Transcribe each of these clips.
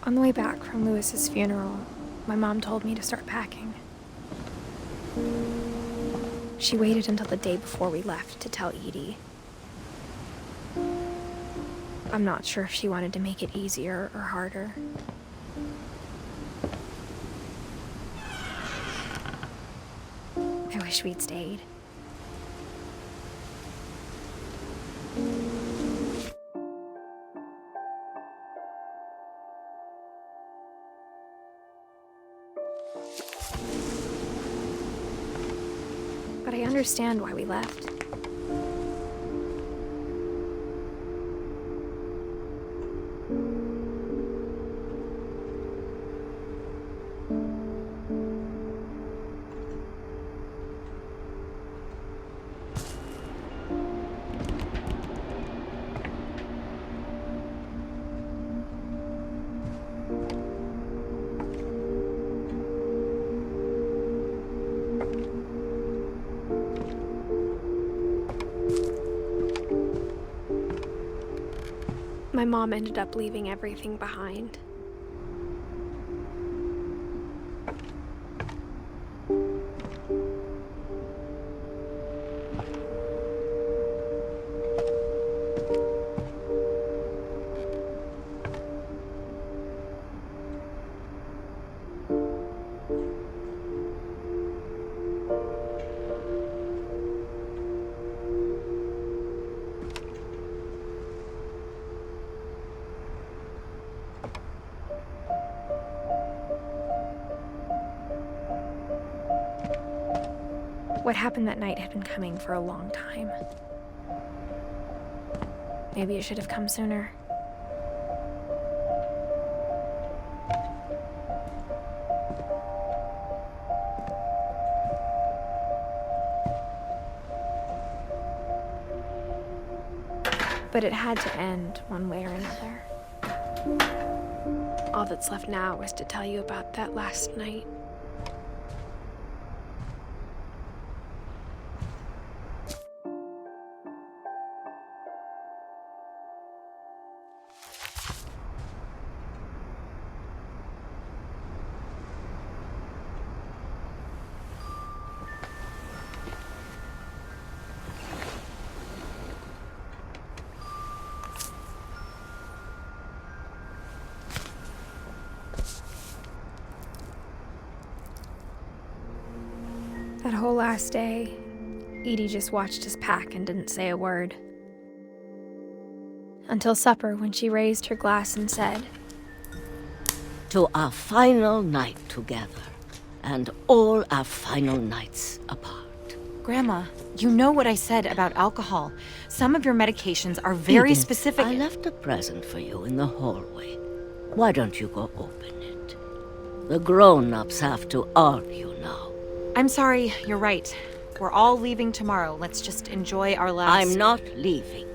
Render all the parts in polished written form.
On the way back from Lewis's funeral, my mom told me to start packing. She waited until the day before we left to tell Edie. I'm not sure if she wanted to make it easier or harder. I wish we'd stayed. But I understand why we left. My mom ended up leaving everything behind. What happened that night had been coming for a long time. Maybe it should have come sooner. But it had to end one way or another. All that's left now is to tell you about that last night. That whole last day, Edie just watched us pack and didn't say a word. Until supper, when she raised her glass and said, "To our final night together, and all our final nights apart." Grandma, you know what I said about alcohol. Some of your medications are very Edith, specific. I left a present for you in the hallway. Why don't you go open it? The grown-ups have to argue now. I'm sorry, you're right. We're all leaving tomorrow. Let's just enjoy our last... I'm not leaving.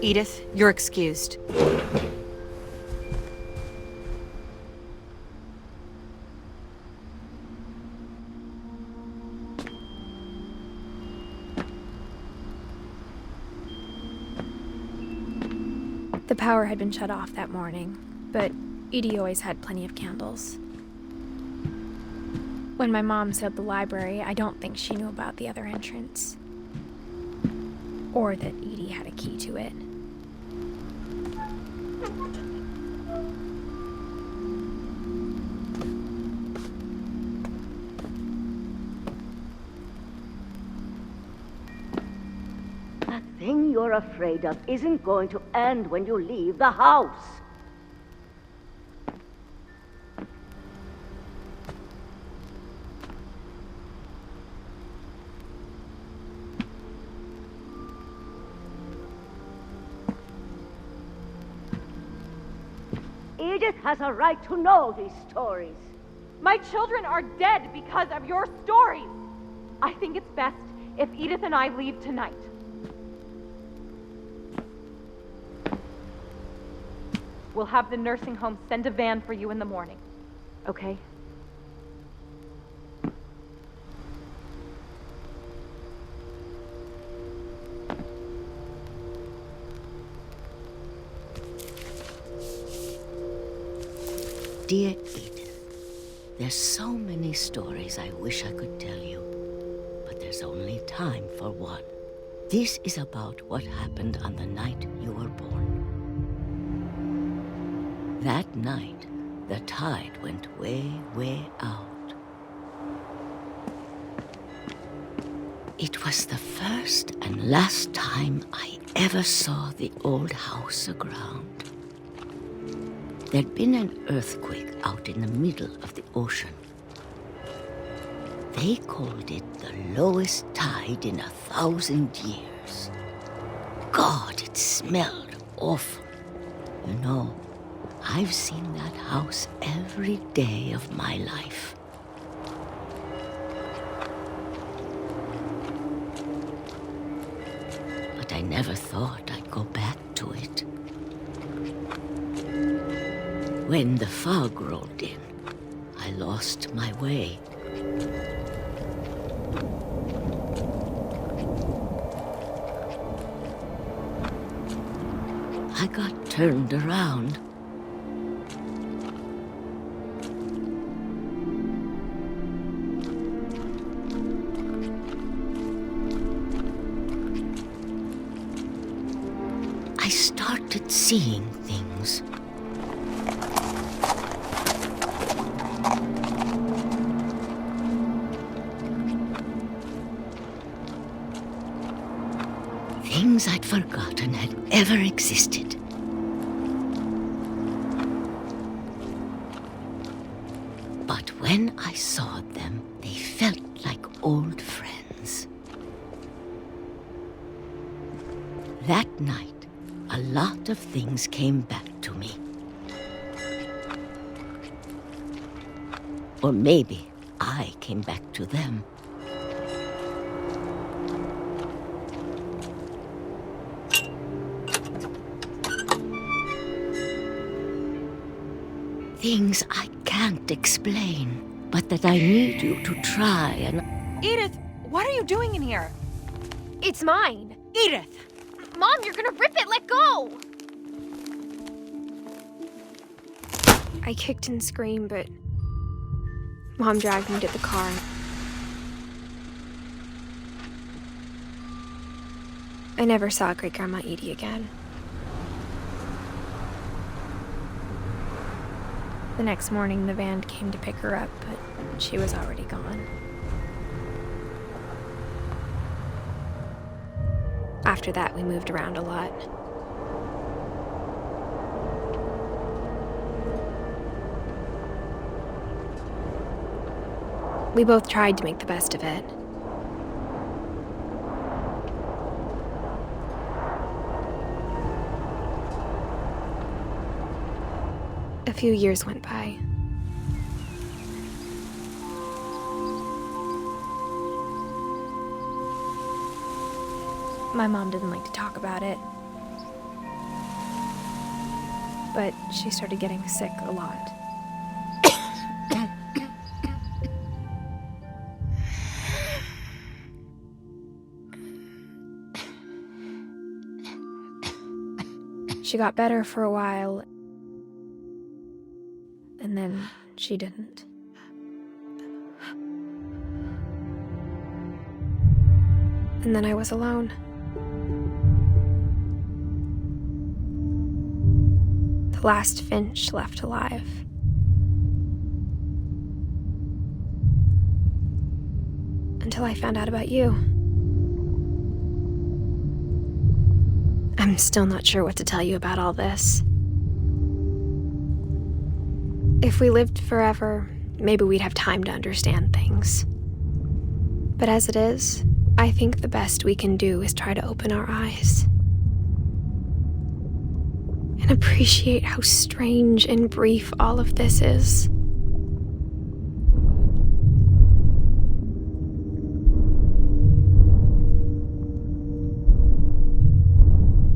Edith, you're excused. the power had been shut off that morning, but Edie always had plenty of candles. When my mom said the library, I don't think she knew about the other entrance. Or that Edie had a key to it. That thing you're afraid of isn't going to end when you leave the house. Edith has a right to know these stories. My children are dead because of your stories. I think it's best if Edith and I leave tonight. We'll have the nursing home send a van for you in the morning, okay? dear Edith, there's so many stories I wish I could tell you, but there's only time for one. This is about what happened on the night you were born. That night, the tide went way, way out. It was the first and last time I ever saw the old house aground. There'd been an earthquake out in the middle of the ocean. They called it the lowest tide in 1,000 years. God, it smelled awful. You know, I've seen that house every day of my life. But I never thought I'd go back to it. When the fog rolled in, I lost my way. I got turned around. I started seeing things. Things I'd forgotten had ever existed. But when I saw them, they felt like old friends. That night, a lot of things came back to me. Or maybe I came back to them. Things I can't explain, but that I need you to try and... Edith, what are you doing in here? It's mine. Edith! Mom, you're gonna rip it! Let go! I kicked and screamed, but Mom dragged me to the car. I never saw Great-Grandma Edie again. The next morning, the van came to pick her up, but she was already gone. After that, we moved around a lot. We both tried to make the best of it. A few years went by. My mom didn't like to talk about it, but she started getting sick a lot. She got better for a while, and then she didn't. And then I was alone. The last Finch left alive. Until I found out about you. I'm still not sure what to tell you about all this. If we lived forever, maybe we'd have time to understand things. But as it is, I think the best we can do is try to open our eyes. And appreciate how strange and brief all of this is.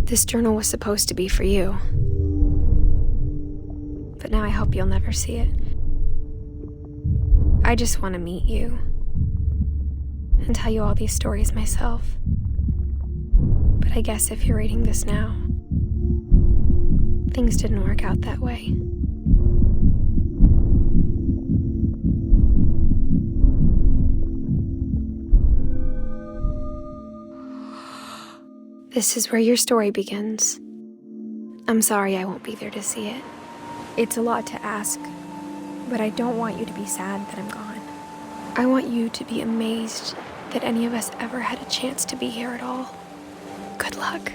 This journal was supposed to be for you. But now I hope you'll never see it. I just want to meet you and tell you all these stories myself. But I guess if you're reading this now, things didn't work out that way. This is where your story begins. I'm sorry I won't be there to see it. It's a lot to ask, but I don't want you to be sad that I'm gone. I want you to be amazed that any of us ever had a chance to be here at all. Good luck.